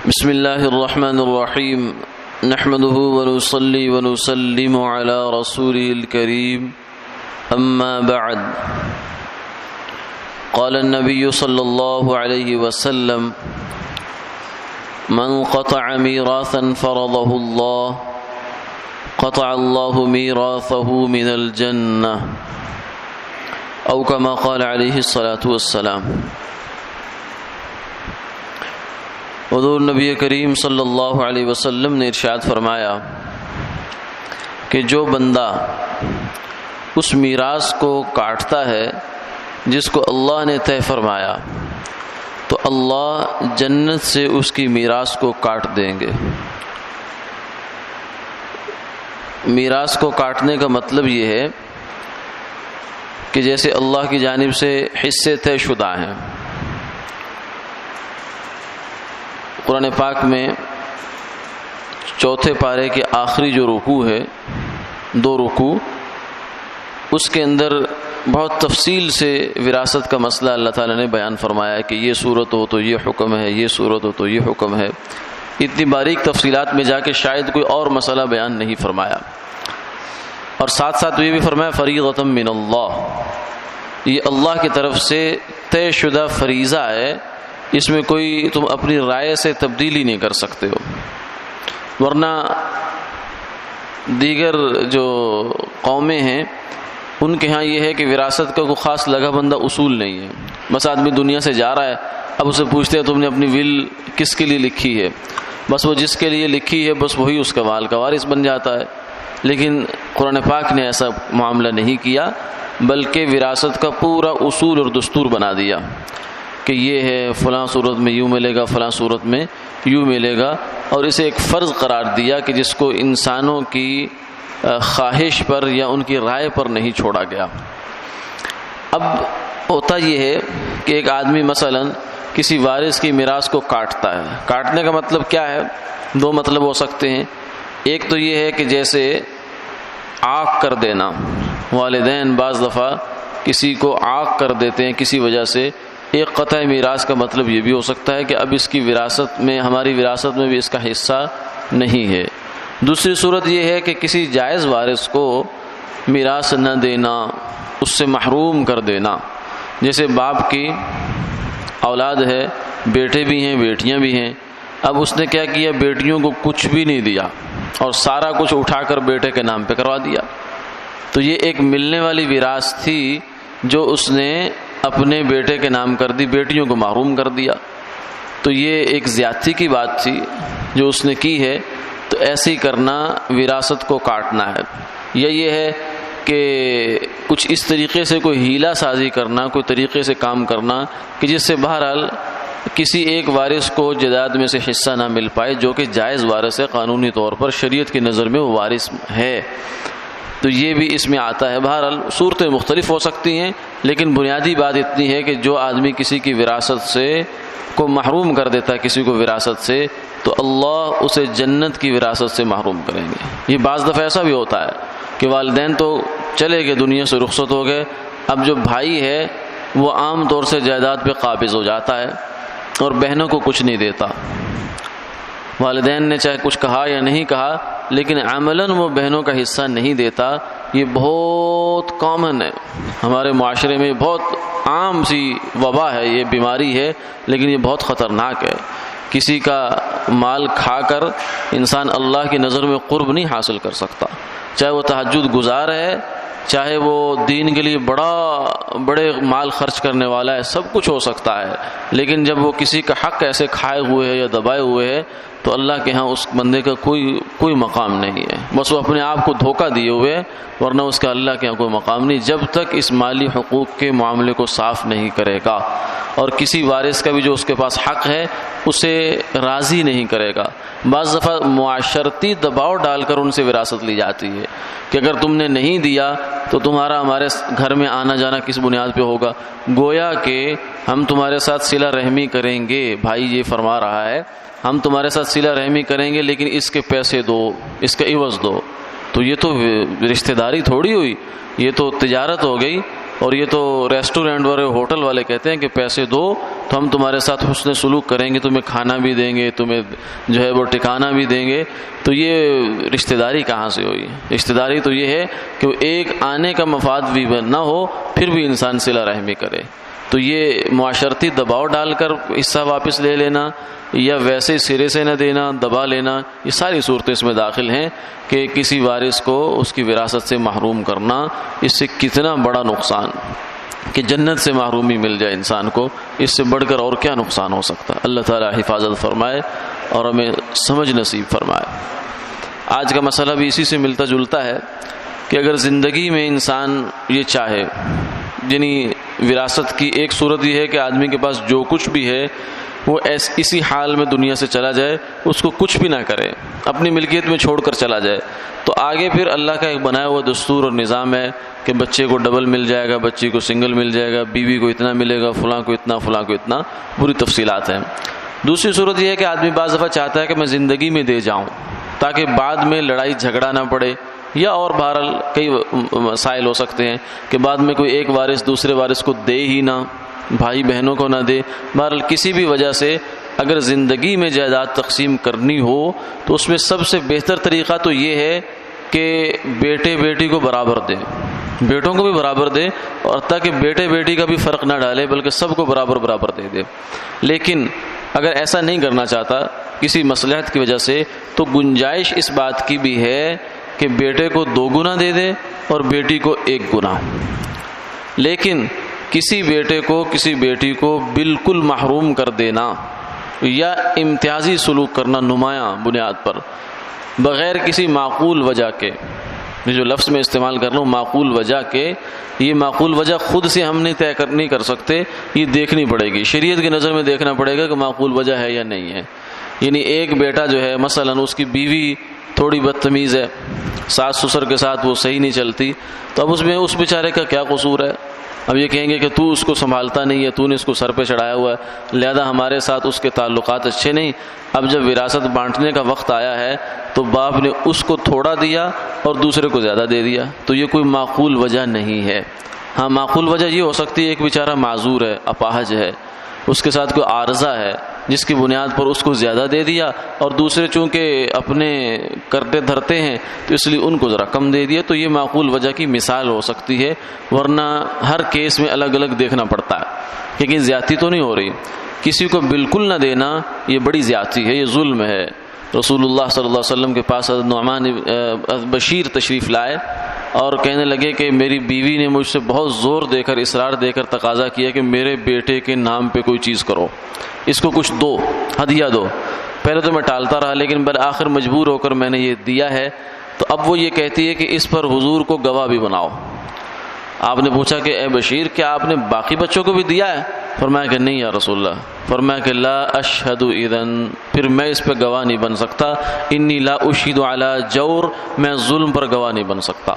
بسم اللہ الرحمن الرحیم نحمده ونصلي ونسلم على رسوله الكريم اما بعد قال النبي صلى الله عليه وسلم من قطع ميراثا فرضه الله قطع الله ميراثه من الجنة او كما قال عليه الصلاة والسلام۔ حضور نبی کریم صلی اللہ علیہ وسلم نے ارشاد فرمایا کہ جو بندہ اس میراث کو کاٹتا ہے جس کو اللہ نے طے فرمایا تو اللہ جنت سے اس کی میراث کو کاٹ دیں گے۔ میراث کو کاٹنے کا مطلب یہ ہے کہ جیسے اللہ کی جانب سے حصے طے شدہ ہیں۔ قرآن پاک میں چوتھے پارے کے آخری جو رکوع ہے، 2 رکوع، اس کے اندر بہت تفصیل سے وراثت کا مسئلہ اللہ تعالیٰ نے بیان فرمایا ہے کہ یہ صورت ہو تو یہ حکم ہے، یہ صورت ہو تو یہ حکم ہے۔ اتنی باریک تفصیلات میں جا کے شاید کوئی اور مسئلہ بیان نہیں فرمایا، اور ساتھ ساتھ یہ بھی فرمایا فریضۃ من اللہ، یہ اللہ کی طرف سے طے شدہ فریضہ ہے، اس میں کوئی تم اپنی رائے سے تبدیلی نہیں کر سکتے ہو۔ ورنہ دیگر جو قومیں ہیں ان کے ہاں یہ ہے کہ وراثت کا کوئی خاص لگا بندہ اصول نہیں ہے۔ بس آدمی دنیا سے جا رہا ہے، اب اسے پوچھتے ہیں تم نے اپنی ول کس کے لیے لکھی ہے، بس وہ جس کے لیے لکھی ہے بس وہی اس کا مال کا وارث بن جاتا ہے۔ لیکن قرآن پاک نے ایسا معاملہ نہیں کیا، بلکہ وراثت کا پورا اصول اور دستور بنا دیا کہ یہ ہے فلاں صورت میں یوں ملے گا، فلاں صورت میں یوں ملے گا، اور اسے ایک فرض قرار دیا کہ جس کو انسانوں کی خواہش پر یا ان کی رائے پر نہیں چھوڑا گیا۔ اب ہوتا یہ ہے کہ ایک آدمی مثلا کسی وارث کی میراث کو کاٹتا ہے۔ کاٹنے کا مطلب کیا ہے؟ 2 مطلب ہو سکتے ہیں۔ ایک تو یہ ہے کہ جیسے عاق کر دینا، والدین بعض دفعہ کسی کو عاق کر دیتے ہیں کسی وجہ سے۔ ایک قطع میراث کا مطلب یہ بھی ہو سکتا ہے کہ اب اس کی وراثت میں، ہماری وراثت میں بھی اس کا حصہ نہیں ہے۔ دوسری صورت یہ ہے کہ کسی جائز وارث کو میراث نہ دینا، اس سے محروم کر دینا۔ جیسے باپ کی اولاد ہے، بیٹے بھی ہیں بیٹیاں بھی ہیں، اب اس نے کیا کیا، بیٹیوں کو کچھ بھی نہیں دیا اور سارا کچھ اٹھا کر بیٹے کے نام پہ کروا دیا۔ تو یہ ایک ملنے والی وراثت تھی جو اس نے اپنے بیٹے کے نام کر دی، بیٹیوں کو محروم کر دیا۔ تو یہ ایک زیادتی کی بات تھی جو اس نے کی ہے۔ تو ایسے ہی کرنا وراثت کو کاٹنا ہے، یا یہ ہے کہ کچھ اس طریقے سے کوئی ہیلا سازی کرنا، کوئی طریقے سے کام کرنا کہ جس سے بہرحال کسی ایک وارث کو جائیداد میں سے حصہ نہ مل پائے جو کہ جائز وارث ہے، قانونی طور پر شریعت کی نظر میں وہ وارث ہے۔ تو یہ بھی اس میں آتا ہے۔ بہرحال صورتیں مختلف ہو سکتی ہیں، لیکن بنیادی بات اتنی ہے کہ جو آدمی کسی کی وراثت سے کو محروم کر دیتا ہے، کسی کو وراثت سے، تو اللہ اسے جنت کی وراثت سے محروم کریں گے۔ یہ بعض دفعہ ایسا بھی ہوتا ہے کہ والدین تو چلے گئے، دنیا سے رخصت ہو گئے، اب جو بھائی ہے وہ عام طور سے جائیداد پہ قابض ہو جاتا ہے اور بہنوں کو کچھ نہیں دیتا۔ والدین نے چاہے کچھ کہا یا نہیں کہا، لیکن عملاً وہ بہنوں کا حصہ نہیں دیتا۔ یہ بہت کامن ہے ہمارے معاشرے میں، بہت عام سی وبا ہے، یہ بیماری ہے، لیکن یہ بہت خطرناک ہے۔ کسی کا مال کھا کر انسان اللہ کی نظر میں قرب نہیں حاصل کر سکتا، چاہے وہ تہجد گزار ہے، چاہے وہ دین کے لیے بڑے مال خرچ کرنے والا ہے، سب کچھ ہو سکتا ہے، لیکن جب وہ کسی کا حق ایسے کھائے ہوئے ہے یا دبائے ہوئے ہے تو اللہ کے ہاں اس بندے کا کوئی مقام نہیں ہے، بس وہ اپنے آپ کو دھوکہ دیے ہوئے، ورنہ اس کا اللہ کے ہاں کوئی مقام نہیں جب تک اس مالی حقوق کے معاملے کو صاف نہیں کرے گا، اور کسی وارث کا بھی جو اس کے پاس حق ہے اسے راضی نہیں کرے گا۔ بعض دفعہ معاشرتی دباؤ ڈال کر ان سے وراثت لی جاتی ہے کہ اگر تم نے نہیں دیا تو تمہارا ہمارے گھر میں آنا جانا کس بنیاد پہ ہوگا، گویا کہ ہم تمہارے ساتھ صلہ رحمی کریں گے۔ بھائی یہ فرما رہا ہے ہم تمہارے ساتھ صلہ رحمی کریں گے، لیکن اس کے پیسے دو، اس کا عوض دو۔ تو یہ تو رشتہ داری تھوڑی ہوئی، یہ تو تجارت ہو گئی۔ اور یہ تو ریسٹورینٹ والے ہوٹل والے کہتے ہیں کہ پیسے دو تو ہم تمہارے ساتھ حسن سلوک کریں گے، تمہیں کھانا بھی دیں گے، تمہیں جو ہے وہ ٹھکانہ بھی دیں گے۔ تو یہ رشتہ داری کہاں سے ہوئی؟ رشتہ داری تو یہ ہے کہ وہ ایک آنے کا مفاد بھی نہ ہو پھر بھی انسان صلہ رحمی کرے۔ تو یہ معاشرتی دباؤ ڈال کر حصہ واپس لے لینا یا ویسے سرے سے نہ دینا، دبا لینا، یہ ساری صورتیں اس میں داخل ہیں کہ کسی وارث کو اس کی وراثت سے محروم کرنا، اس سے کتنا بڑا نقصان کہ جنت سے محرومی مل جائے انسان کو، اس سے بڑھ کر اور کیا نقصان ہو سکتا ہے۔ اللہ تعالی حفاظت فرمائے اور ہمیں سمجھ نصیب فرمائے۔ آج کا مسئلہ بھی اسی سے ملتا جلتا ہے کہ اگر زندگی میں انسان یہ چاہے، یعنی وراثت کی ایک صورت یہ ہے کہ آدمی کے پاس جو کچھ بھی ہے وہ اسی حال میں دنیا سے چلا جائے، اس کو کچھ بھی نہ کرے، اپنی ملکیت میں چھوڑ کر چلا جائے، تو آگے پھر اللہ کا ایک بنایا ہوا دستور اور نظام ہے کہ بچے کو ڈبل مل جائے گا، بچی کو سنگل مل جائے گا، بیوی کو اتنا ملے گا، فلاں کو اتنا، فلاں کو اتنا، پوری تفصیلات ہیں۔ دوسری صورت یہ ہے کہ آدمی بعض دفعہ چاہتا ہے کہ میں زندگی میں دے جاؤں تاکہ بعد میں لڑائی جھگڑا نہ پڑے، یا اور بہرحال کئی مسائل ہو سکتے ہیں کہ بعد میں کوئی ایک وارث دوسرے وارث کو دے ہی نہ، بھائی بہنوں کو نہ دے۔ بہرحال کسی بھی وجہ سے اگر زندگی میں جائیداد تقسیم کرنی ہو تو اس میں سب سے بہتر طریقہ تو یہ ہے کہ بیٹے بیٹی کو برابر دے، بیٹوں کو بھی برابر دے، اور تاکہ بیٹے بیٹی کا بھی فرق نہ ڈالے بلکہ سب کو برابر برابر دے دے۔ لیکن اگر ایسا نہیں کرنا چاہتا کسی مصلحت کی وجہ سے تو گنجائش اس بات کی بھی ہے کہ بیٹے کو 2 گنا دے دے اور بیٹی کو 1 گنا۔ لیکن کسی بیٹے کو کسی بیٹی کو بالکل محروم کر دینا یا امتیازی سلوک کرنا نمایاں بنیاد پر بغیر کسی معقول وجہ کے، جو لفظ میں استعمال کر رہا ہوں معقول وجہ کے، یہ معقول وجہ خود سے ہم نہیں کر سکتے، یہ دیکھنی پڑے گی، شریعت کی نظر میں دیکھنا پڑے گا کہ معقول وجہ ہے یا نہیں ہے۔ یعنی ایک بیٹا جو ہے مثلا اس کی بیوی تھوڑی بدتمیز ہے، ساس سسر کے ساتھ وہ صحیح نہیں چلتی، تو اب اس میں اس بیچارے کا کیا قصور ہے؟ اب یہ کہیں گے کہ تو اس کو سنبھالتا نہیں ہے، تو نے اس کو سر پہ چڑھایا ہوا ہے، لہذا ہمارے ساتھ اس کے تعلقات اچھے نہیں۔ اب جب وراثت بانٹنے کا وقت آیا ہے تو باپ نے اس کو تھوڑا دیا اور دوسرے کو زیادہ دے دیا، تو یہ کوئی معقول وجہ نہیں ہے۔ ہاں معقول وجہ یہ ہو سکتی ہے ایک بیچارہ معذور ہے، اپاہج ہے، اس کے ساتھ کوئی عارضہ ہے جس کی بنیاد پر اس کو زیادہ دے دیا، اور دوسرے چونکہ اپنے کرتے دھرتے ہیں تو اس لیے ان کو ذرا کم دے دیا، تو یہ معقول وجہ کی مثال ہو سکتی ہے، ورنہ ہر کیس میں الگ الگ دیکھنا پڑتا ہے، لیکن زیادتی تو نہیں ہو رہی۔ کسی کو بالکل نہ دینا یہ بڑی زیادتی ہے، یہ ظلم ہے۔ رسول اللہ صلی اللہ علیہ وسلم کے پاس حضرت نعمان بشیر تشریف لائے اور کہنے لگے کہ میری بیوی نے مجھ سے بہت زور دے کر، اصرار دے کر تقاضا کیا کہ میرے بیٹے کے نام پہ کوئی چیز کرو، اس کو کچھ دو، ہدیہ دو۔ پہلے تو میں ٹالتا رہا لیکن بالآخر مجبور ہو کر میں نے یہ دیا ہے۔ تو اب وہ یہ کہتی ہے کہ اس پر حضور کو گواہ بھی بناؤ۔ آپ نے پوچھا کہ اے بشیر کیا آپ نے باقی بچوں کو بھی دیا ہے؟ فرمایا کہ نہیں یا رسول اللہ۔ فرمایا کہ لا اشہد اذن، پھر میں اس پہ گواہ نہیں بن سکتا، انی لا اشہد علی جور، میں ظلم پر گواہ نہیں بن سکتا۔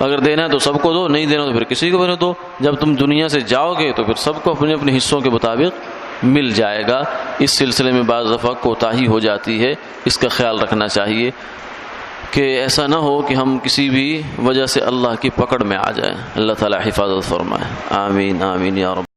اگر دینا ہے تو سب کو دو، نہیں دینا تو پھر کسی کو بھی نہ دو۔ جب تم دنیا سے جاؤ گے تو پھر سب کو اپنے اپنے حصوں کے مطابق مل جائے گا۔ اس سلسلے میں بعض دفعہ کوتاہی ہو جاتی ہے، اس کا خیال رکھنا چاہیے کہ ایسا نہ ہو کہ ہم کسی بھی وجہ سے اللہ کی پکڑ میں آ جائیں۔ اللہ تعالی حفاظت فرمائے، آمین آمین یا رب۔